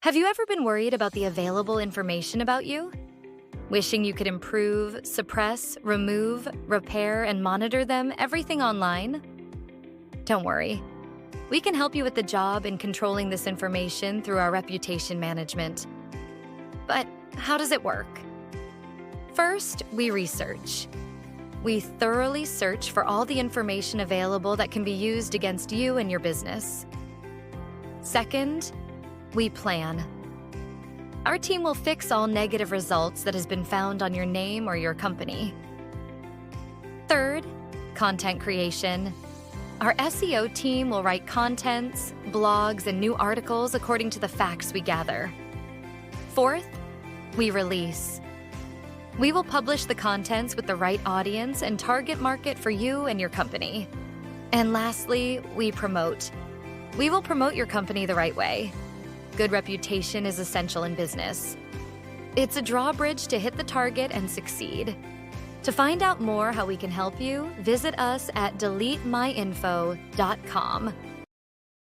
Have you ever been worried about the available information about you? Wishing you could improve, suppress, remove, repair, and monitor everything online? Don't worry. We can help you with the job in controlling this information through our reputation management. But how does it work? First, we research. We thoroughly search for all the information available that can be used against you and your business. Second, we plan. Our team will fix all negative results that has been found on your name or your company. Third, content creation. Our SEO team will write contents, blogs, and new articles according to the facts we gather. Fourth, we release. We will publish the contents with the right audience and target market for you and your company. And lastly, we promote. We will promote your company the right way. Good reputation is essential in business. It's a drawbridge to hit the target and succeed. To find out more how we can help you, visit us at DeleteMyInfo.com.